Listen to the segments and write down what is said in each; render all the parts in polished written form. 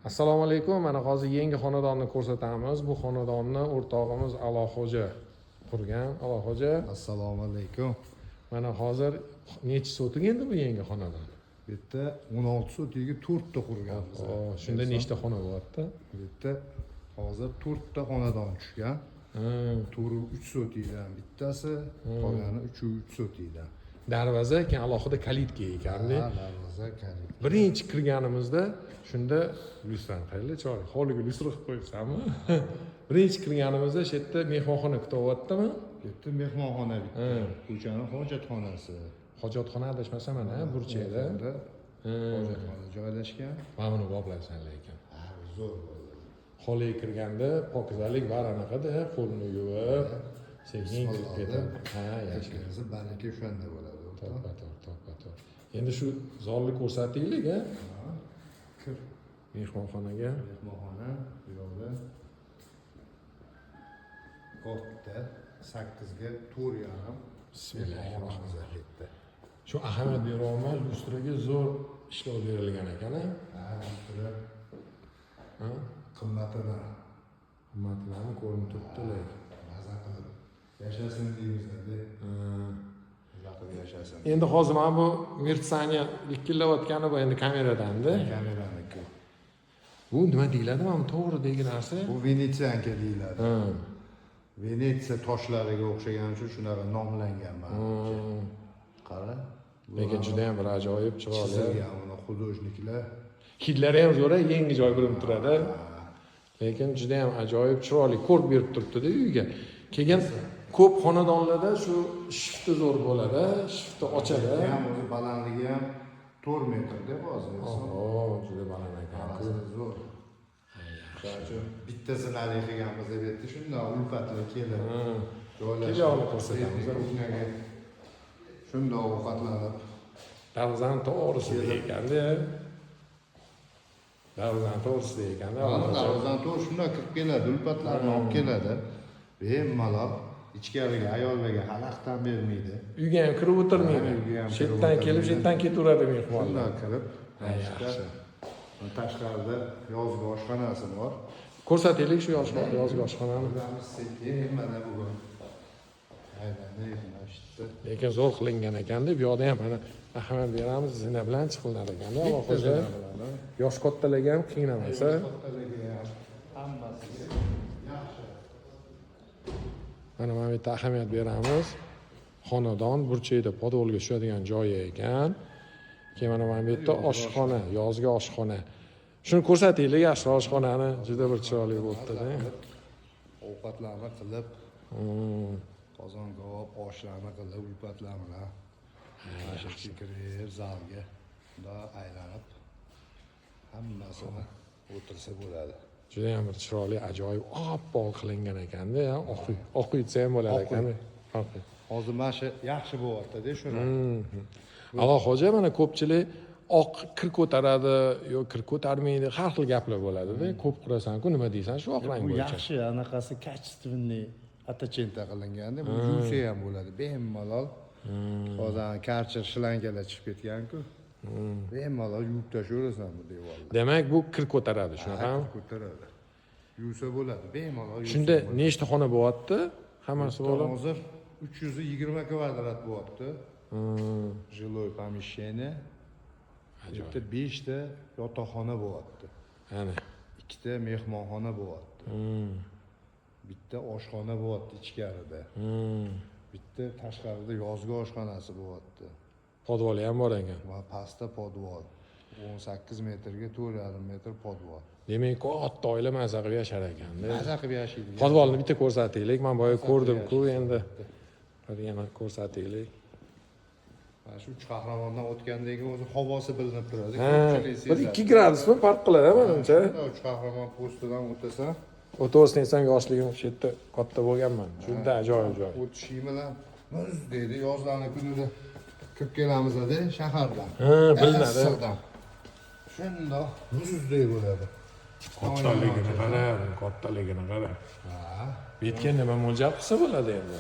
Assalomu alaykum. Mana hozir yangi xonadonni ko'rsatamiz. Bu xonadonni o'rtog'imiz Aloxo'ja qurgan. Aloxo'ja, Assalomu alaykum. mana hozir necha sotik endi bu yangi xonadon? Bu yerda 16 sotiga 4 ta qurganmiz. Shunda nechta xona bo'lyapti? Bu yerda hozir 4 ta xonadon tushgan. Turi 3 sotikdan bittasi, qolgani 3 sotikdan. Darvoza keyin alohida kalitka ekanda. Darvoza kalitka. Birinchi kirganimizda shunda lyustrani qayerda chiqar? Hovliga lyustra qilib qo'yibsanmi? Birinchi kirganimizda shu yerda mehmonxona kutyaptimi? Bu yerda mehmonxona bitta, ko'chani hojatxonasi. Hojatxona adashmasam mana burchakda. Hojatxona joylashgan. Mana buni boplaysan lekin. Zo'r bo'ldi. Hovliga kirganda pokizalik bor anaqada, qo'lni yuvib, sekin kirib ketadi. Ha, yaxshi. Biz baraka o'shanda bo'ladi. To'ppa. Endi shu zalni ko'rsataylik, ha? Kir. Mehmonxonaga. Mehmonxona bu yoqda katta 8 ga 4,5. Bismillahirrohmanirrohim. Shu ahamiyat beryapman, lyustraga zo'r ishlov berilgan ekan, ha? Lustra Ha? qimmatidan Qimmatlarni ko'rinib turibdi lekin. maza qilib yashasin deymizda. Yashasin. Endi hozir mana bu mertsaniya likillayotgani bu endi kameradanda. Kameraniki. Bu nima deyiladi? Mana to'g'ridagi narsa. Bu Venetsiyanka deyiladi. Ha. Venetsiya toshlariga o'xshagan uchun shunaqa nomlangan mana. Qara. Lekin juda ham bir ajoyib chiroyli. Chizilgan uni hudojniklar. Hidlari ham zo'r, yangi joy bilinib turadi. Lekin juda ham ajoyib chiroyli ko'rk berib turibdi-da uyga. Keyin ko'p xonadonlarda shu shifti zo'r bo'ladi, shifti ochadi. Ham o'zi balandligi ham 4 metrda hozir. Juda baland ekan. Zo'r. Shuning bittasini narx qilganmiz deb aytdi. Shundan ulfatli kelib. Kelib ko'rsatamiz. Shunday ovqatlanib. Darvozani to'g'risida ekanda. Darvozani to'g'risida ekanda. Darvozani to'g'ri shunday kirib keladi, ulfatlarni olib keladi. Bemalol ichkariga ayollarga xalaqdan bermaydi. Uyga ham kirib o'tirmaydi. Chetdan kelib, chetdan ketaveradi mehmonlar. Shunday kirib, yaxshi. Tashqarida yozgi oshxonasi bor. Ko'rsataylik shu yozgi oshxonani. Mana bugun. Lekin zo'r qilingan ekanda, bu yoqda ham mana ahamiyat beramiz, zina bilan chiqiladi ekanda. Allohga yosh kattalarga ham qiynamasa. Hammasi yaxshi. Mana bu yerda ahamiyat beramiz. Xonadon burchakda podvolga tushadigan joyi ekan. Keyin mana bu yerda oshxona, yozgi oshxona. Shuni ko'rsataylik, yaxshi oshxonani, juda bir chiroyli bo'libdi-da. Ovqatlarni qilib, qozon kavob, oshlarni qilib, ulfatlar bilan yaxshi kirib zalga unda aylanib hammasini o'tirsa bo'ladi. Juda ham bir chiroyli, ajoyib, oppoq qilingan ekanda, oq uytsa ham bo'ladi ekan. Hozir mana shu yaxshi bo'lyapti-da shuni. Aloxo'ja mana ko'pchilik oq kir ko'taradi, yo'q kir ko'tarmaydi, har xil gaplar bo'ladi-da. Ko'p qurasan-ku, nima deysan shu oq rang Bu bo'yicha. yaxshi, anaqasi kачественный atachenta qilingan-da, bu yuvsa ham bo'ladi, bemalol. Hozir karcher shlankalar chiqib ketgan-ku. Bemalol yuvib tashlayverasan bu devorni. Demak, bu kir ko'taradi, shunaqami? Ko'taradi. Yuvsa bo'ladi, bemalol. Shunda nechta xona bo'lyapti? Hammasi bo'lib. Hozir 320 kvadrat bo'lyapti. Жилое помещение. Bu yerda 5 ta yotoqxona bo'lyapti. Ana. 2 ta mehmonxona bo'lyapti. Bitta oshxona bo'lyapti ichkarida. Bitta tashqarida yozgi oshxonasi bo'lyapti. Podvoli ham bor ekan. Va pastda podvol. 18 metrga 4,5 metr podvol. Demak, katta oila maza qilib yashar ekanda. Maza qilib yashaydi. Podvolni bitta ko'rsataylik. Men boya ko'rdim-ku, endi bir yana ko'rsataylik. Mana shu qahramondan o'tgandan keyin o'zi havosi bilinib turadi. Bir 2 gradusmi farq qiladi, menimcha. Uch qahramon postidan o'tasan, O'to'g'risini aytsam, yoshligim shu yerda katta bo'lganman. Juda ajoyib joy. o'tishing bilan muz deydi, yozlarni kunida kirib kelamiz-da shahardan. Bilinadi. Shundoq muzdek bo'ladi. Kattaligini qara, kattaligini qara. Bu yerga nima mo'ljal qilsa bo'ladi endi.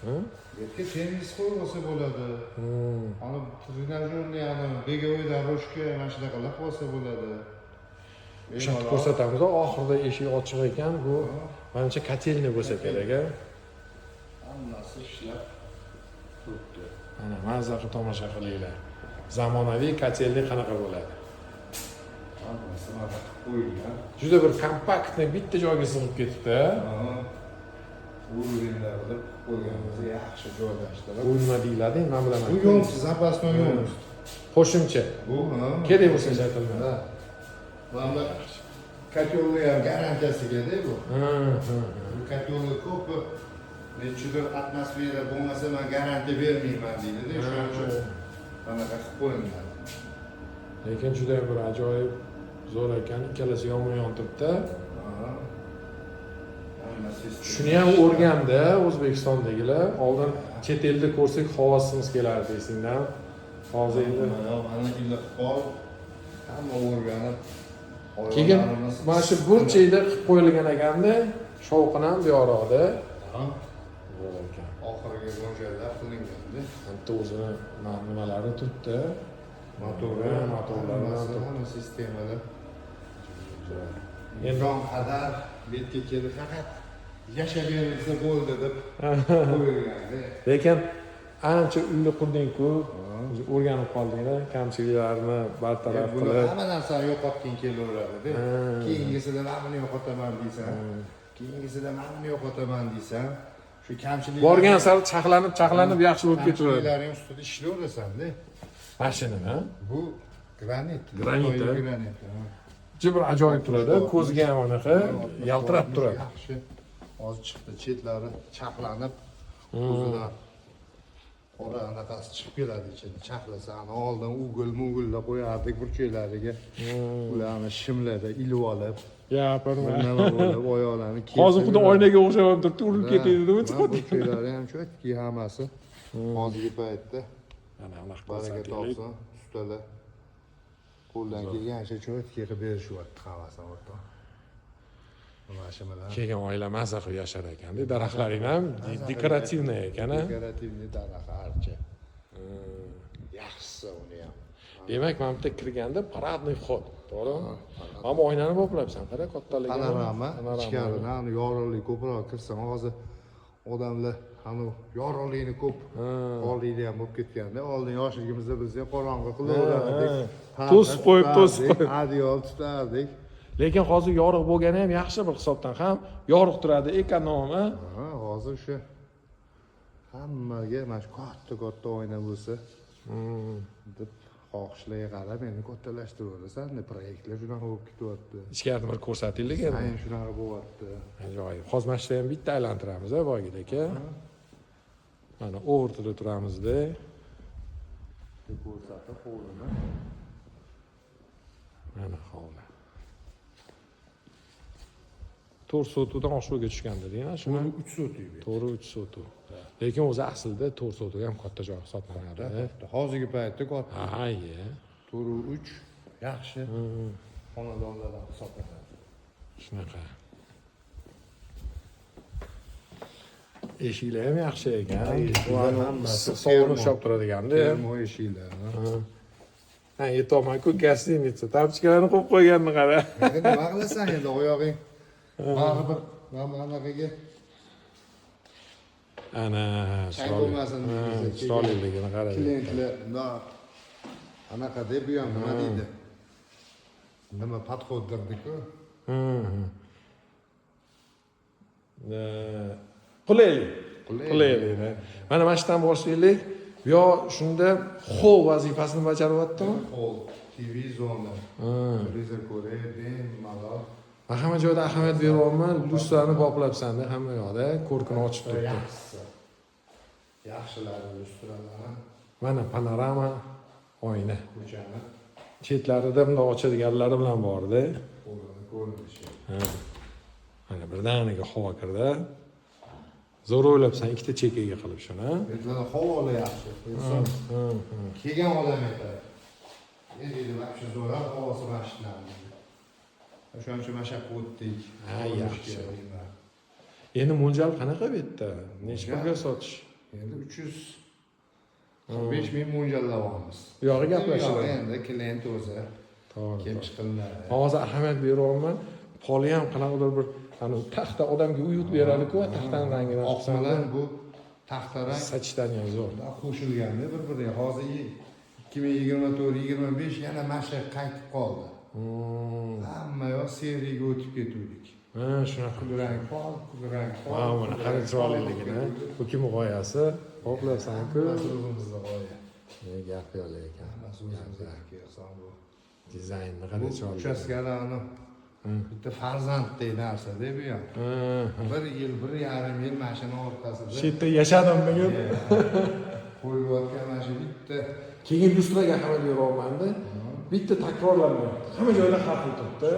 Ha? Bu yerga tennis qo'ysa bo'ladi. Ana trenajyorni yana begovoy дорожка mana shunaqa qilib qo'ysa bo'ladi. O'shani ko'rsatamiz. Oxirida eshik ochiq ekan, bu menimcha kotelni bo'lsa kerak, a. Hammasi ishlab turibdi. Mana mazza qilib tomosha qilinglar. Zamonaviy kotelni qanaqa bo'ladi? Hammasi mana qo'yilgan. Juda bir kompaktni bitta joyga sig'ib ketibdi. Urinlar qilib qo'yganmiz, yaxshi joylashtirib. Bu nima deyiladi? Men bilaman. Bu yo'qsiz, запасной yo'qsiz. Qo'shimcha. Bu, kerak bo'lsa aytiladi. Mana kotelni ham garantiyasiga-da bu. Bu kotelni ko'pi nechidir atmosfera bo'lmasa men garantiya bermayman deydi-da, shuning uchun anaqa qilib qo'yilgan. Lekin juda bir ajoyib zo'r ekan, ikkalasi yonma-yon turibdi. Shuni ham o'rgandi O'zbekistondagilar. Oldin chet elda ko'rsak havasimiz kelardi esingdan. Hozir endi mana ilib qol hamma o'rganib keyin mana shu burchakda qilib qo'yilgan ekanda, shovqin ham buyoqda. Zo'r ekan. Oxirgi mo'ljallar qilinganda. Bitta o'zini nimalari turibdi. Motorlar, hamma sistemalar. Inson qadar betga kelib faqat yashaganingizda bo'ldi deb qo'yilganda. Lekin ancha uyni qurding-ku, o'rganib qoldinglar, kamchiliklarni bartaraf qilib. Hamma narsani yo'qotging kelaveradi-da. Keyingisida mana yo'qotaman deysan, keyingisida mana yo'qotaman deysan, shu kamchilik borgan sari chaqlanib yaxshi bo'lib ketaveradi. Kamchiliklarning ustida ishlayverasan-da. Mashinami? Bu granit. Granit. Granit. Juda bir ajoyib turadi, ko'zga ham anaqa yaltirab turadi. Yaxshi. Hozir chiqdi, chetlari chaqlanib, o'zidan qora anaqasi chiqib keladi ichida. Chaqlasa, ana oldin ugul-mugullar qo'yardik burchaklariga. Ularni shimlarda ilib olib, nima bo'lib oyoqlarni kesib. Hozir xuddi oynaga o'xshab turibdi, urilib ketadi deb chiqadi. Burchaklari ham cho'tki hammasi. Hozirgi paytda Mana anaqa baraka topsin, ustalar qo'ldan kelgancha cho'tki qilib berishyapti hammasini o'rtoq. Mashinalar. Keyin oila mazza qilib yashar ekan-da, daraxtlaring ham dekorativniy ekan-a. Dekorativniy daraxt archa. Yaxshisi uni ham. Demak, men bitta kirganda paradniy vход, to'g'rimi? Ammo oynani boplabsan, qara kattaligini. Panorama, ichkaridan yorug'lik ko'proq kirsa, hozir odamlar hani yorug'likni ko'p oldingda ham bo'lib ketganda, oldin yoshligimizda biz ham qorong'i qilaverardik. To'sib qo'yib. Adyol tutardik. Lekin hozir yorug' bo'lgani ham yaxshi bir hisobdan ham yorug' turadi, ekonom, a? Hozir o'sha hammaga mana shu katta oyna bo'lsa, deb xohishlarga qarab endi kattalashtiraverasan, proyektlar shunaqa bo'lib ketyapti. Ichkarini bir ko'rsatinglar endi. Aynan shunaqa bo'lyapti. Ajoyib. Hozir mana shuni ham bitta aylantiramiz, boyagidek-a. Mana o'rtada turamizda. Ko'rsatib hovlini. Mana hovli. 4 sotudan oshiqga tushganda deyman, shuni 3 sotuv. To'g'ri 3 sotuv. Lekin o'zi aslida 4 sotuv ham katta joy hisoblanadi. Hozirgi paytda katta. Ha-ye. 4-3 yaxshi. Xonadonlardan hisoblanadi. Shunaqa. Eshiklar ham yaxshi ekan. Bu hammasi sovun ushlab turadigan-da. Termo eshiklar. Ha, yetolmay-ku gostinitsa. Tamchiklarini qo'yib qo'yganini qara. Nima qilasan endi oyog'ing? Baribir mana anaqaga ana chang bo'lmasin deydi. Chiroyliligini qarang. Klientlar anaqa deb bu ham nima deydi? Nima подходdirdi-ku? Qulaylik. Mana shundan boshlaylik. Yo shunda xol vazifasini bajaryaptimi? Xol, TV zona. Televizor ko'radi, malol. Hamma joyda ahamiyat beryapman, lustrani boplabsan-da hamma yoqda, ko'rkini ochib turibdi. Yaxshilari lustralar. Mana panorama oyna. Ko'chani Chetlarida bunday ochadiganlari bilan bor-da. ko'rinishi. Mana birdaniga havo kirdi. Zo'r o'ylabsan, ikkita chekkaga qilib shuni. Bizlar havolar yaxshi. Inson kelgan odam aytadi. Endi vaqti zo'r, havosi mashinalar. O'shaning uchun mashaqqat o'tdik. Ha, yaxshi. Endi mo'ljal qanaqa bu yerda? Necha pulga sotish? Endi 345 ming mo'ljallayapmiz. Bu yog'i gaplashiladi. Endi klient o'zi To'g'ri. kelib chiqiladi. Hozir ahamiyat beryapman. Poli ham qanaqadir bir taxta odamga uyut beradi-ku, taxtani rangidan Oq bilan bu taxta rang sachitaniya zo'r. qo'shilganda bir-biriga. Hozir 2024-25 yana masha qaytib qoldi. Hamma yoq seriyaga o'tib ketdik. Ha, shunaqa. Kulrang pol, kulrang pol. Ha, mana qara chiroyliligini. Bu kim g'oyasi? Xo'plarsan-ku. O'zimizga g'oya. Gap yo'q lekin. Hammasi o'zimizga kelsa bu. Dizaynni qara chiroyli. Uchastkalarni bitta farzandday narsa-da bu ham. 1 yil, 1,5 yil mashina orqasida Shu yerda yashadim bugun. qo'yayotgan mana shu bitta Keyin lustraga ahamiyat beryapman-da. Bitta takrorlanmayapti. Hamma joyda har xil turibdi.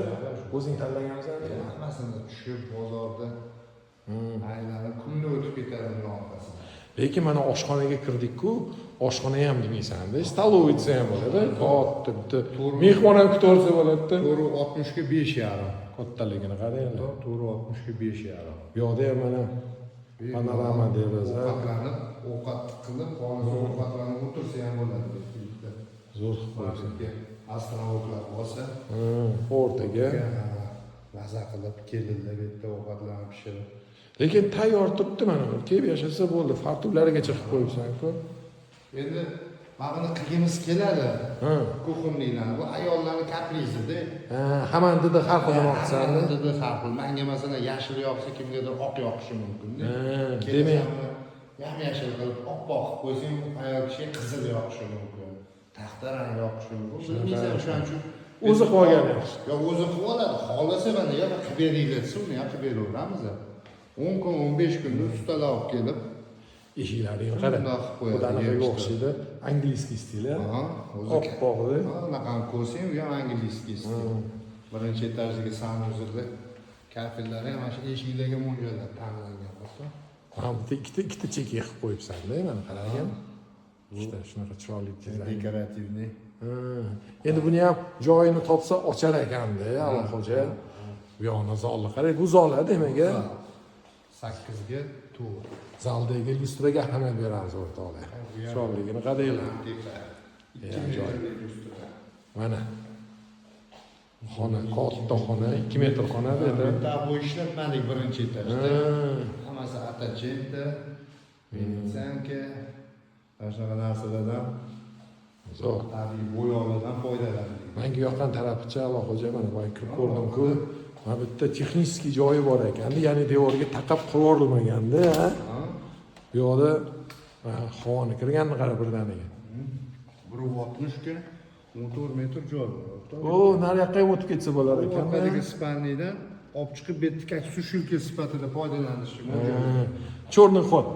O'zing tanlagansan. hammasini tushib bozorda aylanib kunni o'tib ketadi uning orqasida. Lekin mana oshxonaga kirdik-ku, oshxona ham demaysan-da, stolovitsa ham bo'ladi, katta bitta mehmon ham kutib olsa bo'ladi-da. 460 ga 5,5. Kattaligini qaranglar. 460 ga 5,5. Bu yoqda ham mana panorama deraza. Ovqatlanib, ovqat qilib, hozir ovqatlanib o'tirsa ham bo'ladi. Zo'r Qo'yibdi. Astronavtlar bo'lsa, o'rtaga. maza qilib kelinlar bu yerda ovqatlanib pishirib. Lekin tayyor turibdi mana bu. Kelib yashasa bo'ldi, fartuklarigacha qilib qo'yibsan-ku. Endi buni qilgimiz keladi. Kuxumliklarni, bu ayollarning kaprisi-da. Ha, hammani didi har xil yoqsan. Didi har xil. Menga masalan yashil yoqsa, kimgadir oq yoqishi mumkin-da. Demak, yam-yashil qilib oppoq qilib qo'ysang, ayol kishiga qizil yoqishi mumkin. Taxta rang yoqishi mumkin. Biz ham shuning uchun o'zi qolgan yaxshi. Yo, o'zi qilib oladi. Xohlasa mana yo qilib beringlar desa, uni ham qilib beraveramiz. 10 kun, 15 kunda ustalar olib kelib, eshiklarini qara. Qudaniga o'xshaydi. Angliskiy stil, ha? Oppoqda. Anaqa ko'rsang, u ham angliskiy stil. Birinchi etajdagi sanuzirlar, kafellari ham shu eshiklarga mo'ljallab tanlangan bo'lsa. Ha, bitta ikkita cheki qilib qo'yibsan-da, mana qarang. İşte shunaqa chiroyli dizayn. Dekorativniy. Endi buni ham joyini topsa ochar ekanda, Alloho'ja. Bu yoqni zalni qarang, bu zal demak. 8 ga 4. Zaldagi lustraga ahamiyat beramiz o'rtoqlar. Chiroyligini qaranglar. Mana. Xona, katta xona, 2 metr xona dedi. Bitta bu ishlatmadik birinchi etajda. Hammasi atachenta, venetsanka, shunaqa narsalardan zo'r. tabiiy bo'yoqlardan foydalandik. Menga yoqqan taraficha Alloho'ja mana bu kirib ko'rdim-ku. Mana bitta texnik joyi bor ekan, ya'ni devorga taqab qo'yilmaganda, ha? Bu yoqda havoni kirganini qarab birdaniga. 160 ga 14 metr joy bor. O, nariyoqqa ham o'tib ketsa bo'lar ekan. Orqadagi spalniyadan olib chiqib betkak sushilka sifatida foydalanish mumkin. Chorniy xod.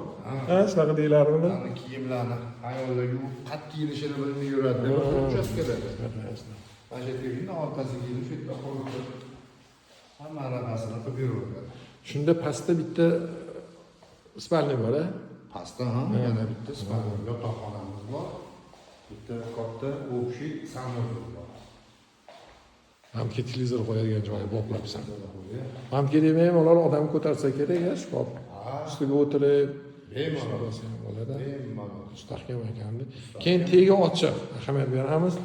Ha, shunaqa deylarmi? Ani kiyimlarni ayollar yuvib, qattiq kiyinishini bilmay yuradi. Uchastkalarda. Mana shu yerga orqasiga kiyinib, shu yerda qo'yib hamma arabasini qilib yuraveradi. Shunda pastda bitta spalniy bor, ha? Pastda ham yana bitta spalniy yotoqxonamiz bor. Bitta katta общий sanuzor bor. Hamki televizor qo'yadigan joyi boplabsan. Hamki demayman, ular odam ko'tarsa kerak, shkaf. Ustiga o'tirib, bemalol bo'ladi. bemalol. Mustahkam ekanda. Keyin tegi ochiq, ahamiyat beramiz.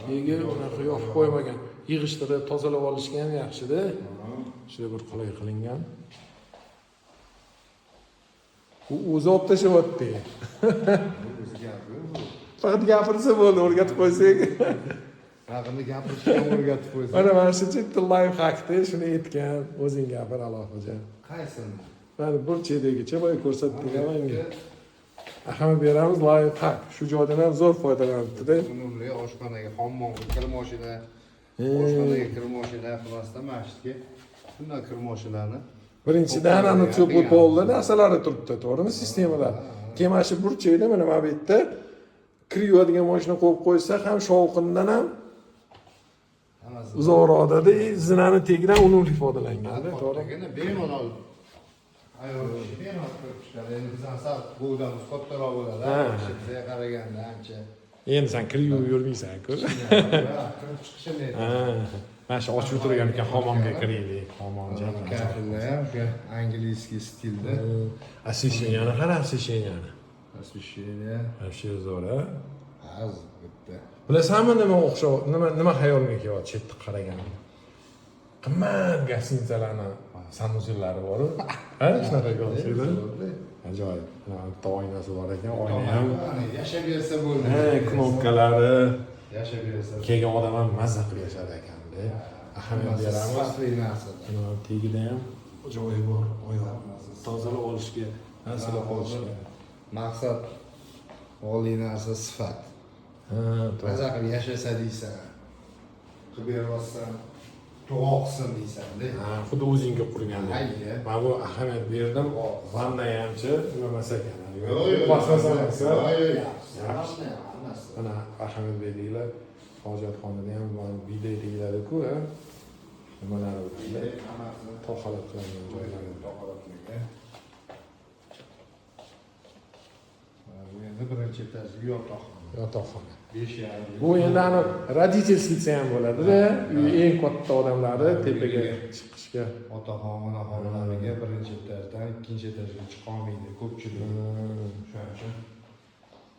Tegi unaqa yopib qo'ymagan. Yig'ishtirib, tozalab olishgan yaxshi-da. Shunday bir qulay qilingan. U o'zi olib tashyapti. Faqat gapirsa bo'ldi, o'rgatib qo'ysak. Haqini gapirishga o'rgatib qo'ysa. Mana shu bitta live hackda shuni aytgan, o'zing gapir Alloho'ja. Qaysini? Mana burchakdagicha boya ko'rsatdik menga. Ahamiyat beramiz live hack. Shu joydan ham zo'r foydalanibdi-da. Unumli oshxonaga hammom kirmoshina, oshxonaga kirmoshina qilmasdan masjidga bunday kirmoshinani Birinchidan ana cho'pli polda narsalari turibdi, to'g'rimi, sistemalar. Keyin mana shu burchakda mana bu yerda kir yuvadigan mashina qo'yib qo'ysa ham shovqindan ham uzoqroqda zinani tegidan unumli foydalangan-da, to'g'ri. Bemalol ayol kishi bemalol kirib chiqadi. Endi bizdan sal bo'ydamiz kattaroq bo'ladi. Shunga qaraganda ancha. Endi sen kir yuvib yurmaysan-ku. Kirib chiqishini. Mana shu ochib turgan ekan, hammomga kiraylik. Hammomga. Kafillar ham shu angliyskiy stilda. Освещение qara, освещение. Освещение. Вообще zo'r, a? Az bitta. Bilasanmi nima o'xshab, nima xayolimga kelyapti chetda qaraganda? Qimmat gostinitsalarni sanuzellari bor-ku. Ha, shunaqa ko'rsatdi. Ajoyib. Mana bitta oynasi bor ekan, oyna ham. Yashab bersa bo'ldi. Knopkalari. Yashab bersa. Kelgan odam ham mazza qilib yashar ekanda. Ahamiyat beramiz. Sifatli narsalar. Mana tagida ham joyi bor, oyoq tozalab olishga, narsalar olishga. Maqsad oliy narsa sifat. Ha, to'g'ri. Maza qilib yashasa deysan. Qilib bermassan, duo qilsin deysan-da. Ha, xuddi o'zingga qurgandek. Ayya. Men bu ahamiyat berdim. Vanna hamchi nimamas ekan. Yo'q, Boshqasan yaxshi. Mana ahamiyat berdinglar. Hojatxonada ham biday deyiladi-ku, ha. Nimalar bo'ladi? To'xalat qilingan joylar. Endi birinchi etajli Yotoqxona. 5,5. Bu endi ani родительскийsi ham bo'ladi-da. Eng katta odamlari tepaga chiqishga. Otaxon, onaxonlariga birinchi etajdan ikkinchi etajga chiqa olmaydi ko'pchilik. Shuning uchun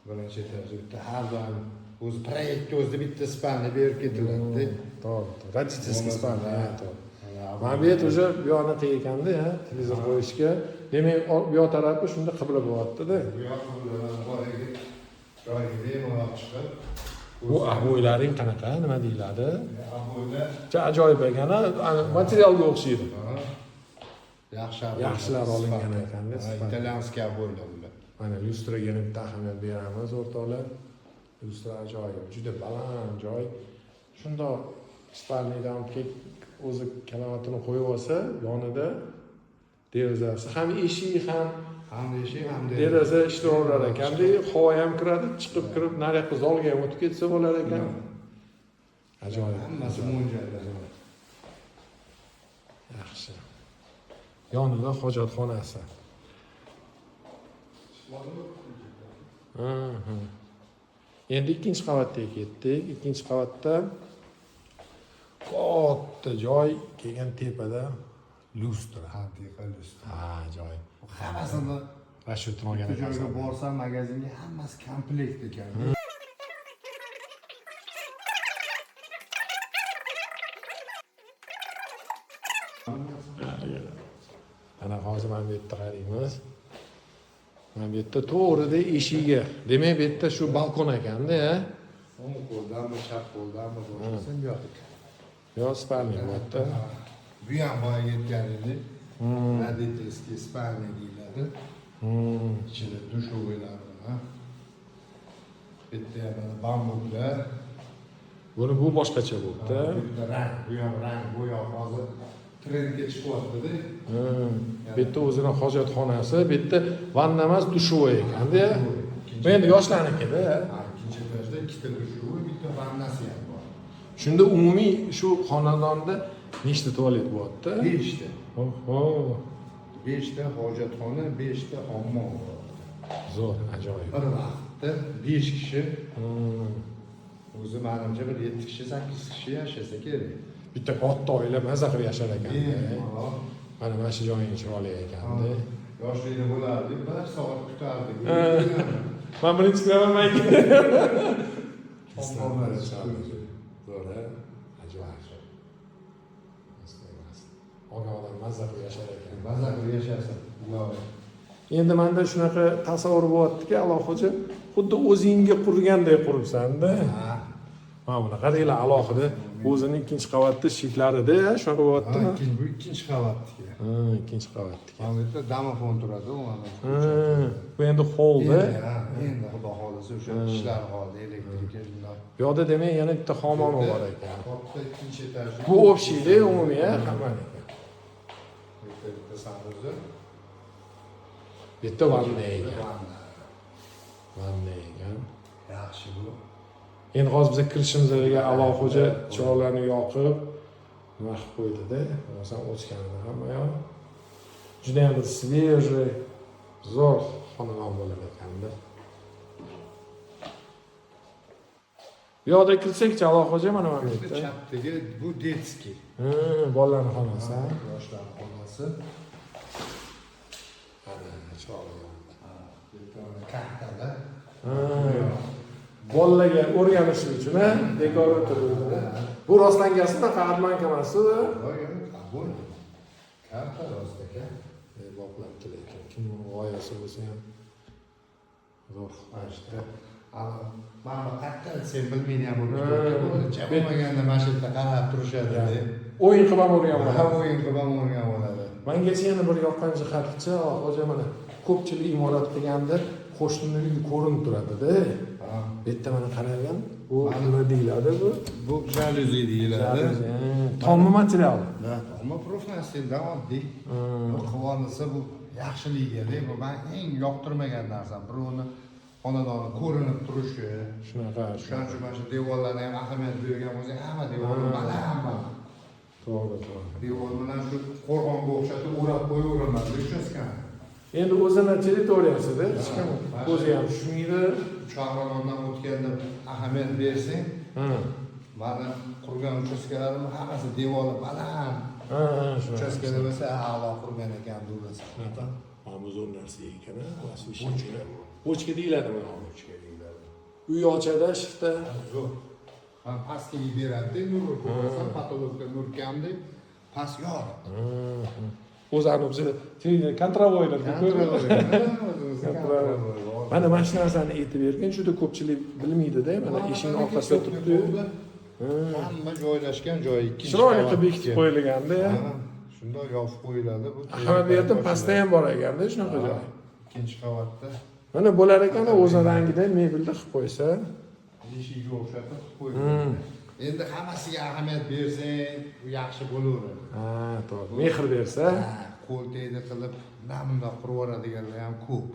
birinchi etajda bitta har doim o'zi proyektga o'zida bitta spalni berib ketiladi. To'g'ri. Родительский spalni, to'g'ri. Mana bu yer уже bu yoqni qilganda, ha, televizor qo'yishga. Demak, bu yoq tarafi shunda qibla bo'lyapti-da. Bu yoq boyagi joyiga bemalol chiqib. Bu ahvoylaring qanaqa? Nima deyiladi? Ahvoylar Juda ajoyib ekan, materialga o'xshaydi. Yaxshilar olingan ekan-da. Italyanskiy ahvoylar ular. Mana lyustraga bitta ahamiyat beramiz, o'rtoqlar. Lustra ajoyib, juda baland joy. Shundoq spalnidan o'zi kalovatini qo'yib olsa, yonida derazasi ham eshik ham eshik ham deraza ishlaverar ekanda, havo ham kiradi, chiqib kirib nariyoqqa zalga ham o'tib ketsa bo'lar ekan. Ajoyib. Hammasi mo'ljalda. Yaxshi. Yonida hojatxonasi. Endi ikkinchi qavatga ketdik. Ikkinchi qavatda katta joy, kelgan tepada lustra. Antiqa lustra. Ha, joy. Hammasini Rashiddan olgan joyga ekansan. borsam magazinga hammasi komplekt ekan. Ana hozir mana bu yerda qaraymiz. Mana bu yerda to'g'rida eshigi. Demak, bu yerda shu balkon ekanda, ha? O'ng qo'ldanmi, chap qo'ldanmi bo'lsin yo'q ekan. Yo, spalni bo'lyapti. Bu ham boyaga aytganingdek, родительский spalni deyiladi. Ichida dushovlar bor. Bitta yana bambuklar. Buni bu boshqacha bo'ldi. Bitta rang, bu ham rang bo'yoq hozir trendga chiqyapti-da. Bu yerda o'zini hojatxonasi, bu yerda vanna emas, dushovoy ekanda. Bu endi yoshlarnikida. Ikkinchi etajda ikkita dushovoy, bitta vannasi ham bor. Shunda umumiy shu xonadonda nechta tualet bo'lyapti? 5 ta. Oho. 5 ta hojatxona, 5 ta hammom bor. Zo'r, ajoyib. Bir vaqtda 5 kishi, o'zi menimcha bir 7 kishi, 8 kishi yashasa kerak. Bitta katta oila maza qilib yashar ekanda. Bemalol. Mana shu joying chiroyli ekanda. Yoshlikda bo'lardik, 1 soat kutardik. Men birinchi ko'raman. Hammomlar Zo'r, ajoyib. Olgan odam maza qilib yashar ekan. Maza qilib yashasa, ilovo. Endi menda shunaqa tasavvur bo'lyaptiki, Allohxo'ja, xuddi o'zingga qurgandek quribsan-da. Mana buni qaranglar, alohida o'zining ikkinchi qavatda shiklarida, shunaqa bo'lyaptimi? Bu ikkinchi qavatniki. Ikkinchi qavatniki. Mana bu yerda domofon turadi, mana. Bu endi holda. Endi xudo xolisa o'sha ishlar holda elektrika shunday. Bu yoqda demak yana bitta hammomi bor ekan. Katta ikkinchi etajda. Bu общийda umumiy hammaniki. Bitta sanuzi. Bitta vanna ekan. Vanna ekan. Yaxshi bu. Endi hozir biz kirishimizga Allohxo'ja chiroqlarni yoqib nima qilib qo'ydi-da. Masalan, o'chganida hamma yoq. Juda ham bir свежий, zo'r xonadon bo'lar ekanda. Bu yoqda kirsak-chi, Allohoja mana bu yerda. Chapdagi bu detskiy. Bolalarning xonasi. Yoshlar xonasi. Mana chiroyli. Kaxtada. Bolalarga o'rganish uchun dekor o'tirildi. Bu rostlangasida qahramonga emas-ku. Karta rostaka. Boplabdi lekin kimning g'oyasi bo'lsa ham zo'r. Ashta. Mana qayerdan sen bilmayman bo'lib chaqmaganda mana shu yerda qarab turishadi. O'yin qilib ham o'rganadi. Ham o'yin qilib ham o'rganib oladi. Mengacha yana bir yoqqan jihaticha, hoja mana ko'pchilik imorat qilganda qo'shni uy ko'rinib turadi-da. Bu yerda mana qaragan, bu nima deyiladi bu? Bu jaluzi deyiladi. Tommi material. Ammo professional oddiy. Bu quvonsa bu yaxshiligiga, bu men eng yoqtirmagan narsam. Birovni xonadoni ko'rinib turishi. Shunaqa. Shuning uchun mana shu devorlarga ham ahamiyat bergan bo'lsak, hamma devorlar baland. To'g'ri. Devor bilan shu qo'rg'onga o'xshatib o'rab qo'yaveriladi, tushunasizmi? Endi o'zini territoriyasida hech kim o'zi ham tushmaydi. Chaqaloqdan o'tganda ahamiyat bersang, mana qurgan uchastkalarim hammasi devorlar baland. Uchastkada bo'lsa a'lo qurgan ekan durasan. Mana zo'r narsa ekan, asli bochka deyiladi mana. Bochka deyiladi. Uy ochadi, shifta. Zo'r. Ham pastga beradi, nur ko'rsa, patologga nur kam deb past yor. O'zani o'zi kontravoylar mana mana shu narsani aytib bergan, juda ko'pchilik bilmaydi-da, mana eshikning orqasida turibdi. Hamma joylashgan joyi ikkinchi. Chiroyli qilib bekitib qo'yilganda. Shunday yopib qo'yiladi. Bu hamma bu yerda pastda ham bor ekanda shunaqa joy. Ikkinchi qavatda. Mana bo'lar ekan, o'z rangida mebelda qilib qo'ysa. Eshikga o'xshatib qo'yiladi. Endi hammasiga ahamiyat bersang, yaxshi bo'laveradi. To'g'ri. Mehr bersa, qo'l tegdi qilib namuna qurib yuboradiganlar ham ko'p.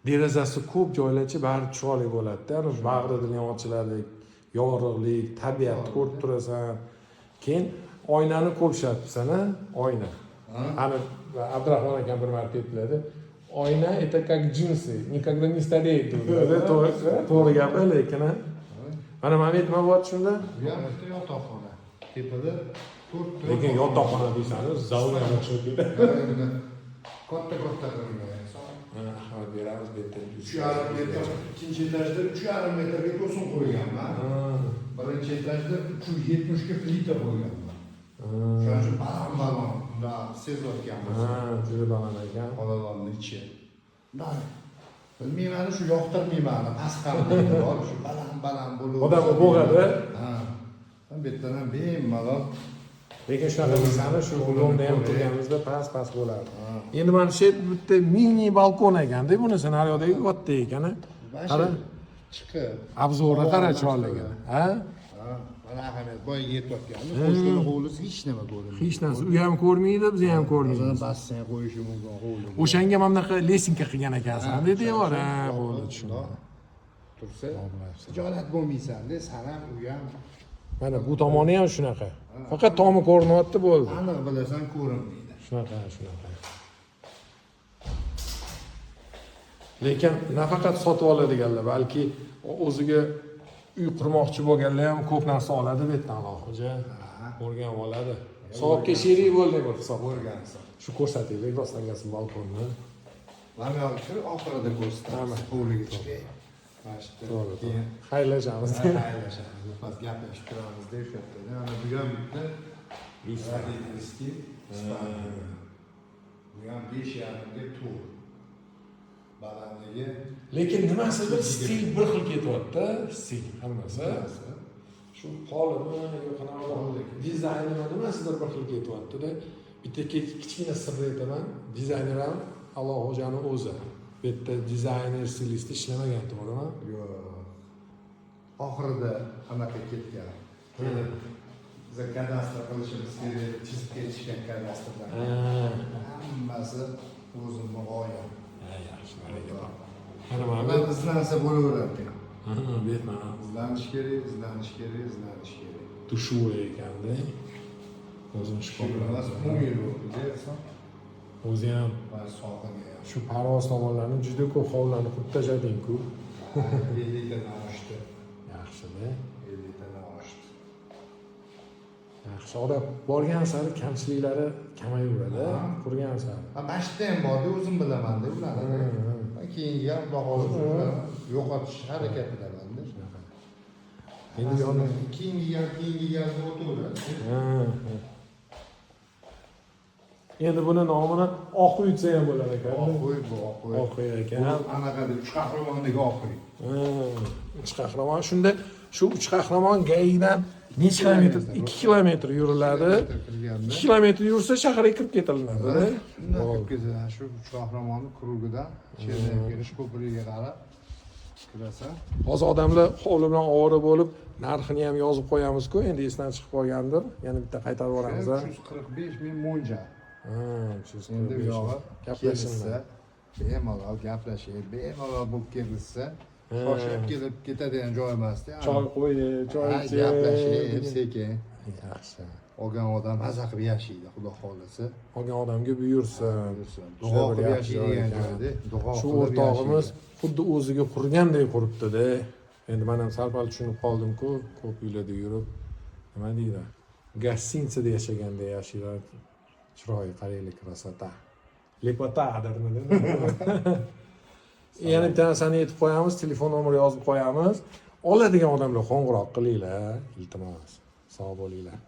Derazasi ko'p joylarchi bari chiroyli bo'ladi-da. Ana bag'rida ham ochiladi, yorug'lik, tabiat ko'rib turasan. Keyin oynani ko'p ishlatibsan-a? Oyna. Ana Abdurahmon akam bir marta aytdilar-da. Oyna это как джинсы, никогда не стареет. To'g'ri gap, lekin mana men aytmoqchi shunda. Bu ham bitta yotoqxona. Tepada 4 Lekin yotoqxona deysangiz, zalga o'xshab ketadi. Katta qilingan. Xabar beramiz bu yerda. 3,5 metr, ikkinchi etajda 3,5 metrga to'sin qo'yganman. Birinchi etajda 370 ga plita qo'yganman. Shuning uchun baland unda sezayotganmiz. Juda baland ekan. Xonadonni ichi. Bilmayman, shu yoqtirmayman. Pastqam bor, shu baland bo'lib. Odam bo'g'adi. Bu yerdan ham bemalol. Lekin shunaqa deysani, shu ulovda ham turganimizda past bo'ladi. Endi mana shu bitta mini balkon ekanda, buni ssenariodagi katta ekan. Qara. Chiqib. Obzorni qara chiroyliga. Mana ahamiyat boyaga yetayotgandi. Qo'shni hovlisi hech nima ko'rmaydi. Hech narsa, u ham ko'rmaydi, biz ham ko'rmaymiz. Basseyn qo'yishi mumkin hovli. O'shanga mana bunaqa lesinka qilgan ekansan, dedi devor. Bo'ldi, tushundim. Tursa, tijorat bo'lmaysan-da, san ham u ham. Mana bu tomoni ham shunaqa. Faqat tomi ko'rinyapti, bo'ldi. Aniq bilasan, ko'rinmaydi. Shunaqa. Lekin nafaqat sotib oladiganlar, balki o'ziga uy qurmoqchi bo'lganlar ham ko'p narsa oladi bu yerdan Allohoja. O'rganib oladi. Soatga sherik bo'ldi bir hisob o'rgansa. Shu ko'rsataylik rostlangasin balkonni. Mana shu oxirida ko'rsatamiz. Hovliga chiqay. To'g'ri. Xayrlashamiz. Pas gaplashib turamiz deb o'shatdi. Ana bu ham bitta Ruski. Bu ham 5,5 deb to'g'ri. Balandligi. Lekin nimasidir stil bir xil ketyapti, stil hammasi. Shu polimi yo'q qanaqa dizayni nimasidir bir xil ketyapti-da. Bitta kichkina sirni aytaman, dizayner ham Allohojani o'zi. Bu yerda dizayner, stilist ishlamagan, to'g'rimi? Yo'q. Oxirida anaqa ketgan. Biz kadastr qilishimiz kerak, chizib ketishgan kadastrdan. Hammasi o'zimni g'oyam. Yaxshi. Mana izlansa bo'laveradi. Bu yerda izlanish kerak. Dushuv ekanda. O'zim Shikolas 10 yil bo'ldi desam. O'zi ham shu parvoz tomonlarni juda ko'p hovlarni qurib tashlading-ku. 50 dan oshdi. Yaxshi-da. yaxshi odam borgan sari kamchiliklari kamayaveradi qurgan sari. Mana shu yerda ham borda o'zim bilaman-da ularni. Men keyingi ham bahorda yo'qotish harakatidamanda. Endi yoni keyingi yilga o'taveradi. Endi buni nomini Oquy desa ham bo'lar ekan. Oquy bu Oquy. Oquy ekan. Anaqada uch qahramondagi Oquy. Uch qahramon. Shunda shu uch qahramon gayidan necha kilometr? 2 kilometr yuriladi. 2 kilometr yursa shaharga kirib ketilinadi. Shunda kirib ketadi. Shu uch qahramonni krugidan cherdan kirish ko'prigiga qarab kirasan. Hozir odamlar hovli bilan ovora bo'lib, narxini ham yozib qo'yamiz-ku, endi esdan chiqib qolgandir. Yana bitta qaytarib yuboramiz. 345 ming mo'nja. Endi Endi yog'i gaplashinglar. bemalol gaplashib, bemalol bo'lib kelsa, shoshib kelib ketadigan joy emasda. Choy qo'yib, choy ichib, gaplashib, sekin. Yaxshi. Olgan odam maza qilib yashaydi, xudo xohlasa. Olgan odamga buyursin. Duo qilib yashaydigan joyda, duo Shu qilib o'rtog'imiz yashaydi. xuddi o'ziga qurgandek quribdi-da. Endi men ham sal-pal tushunib qoldim-ku, ko'p uylarda yurib, nima deydi? Gastinsada yashaganda yashaylar. Chiroyi qaraylik krasota. Lepota dermidi? Yana bitta narsani aytib qo'yamiz, telefon nomeri yozib qo'yamiz. Oladigan odamlar qo'ng'iroq qilinglar, iltimos. Sog' bo'linglar.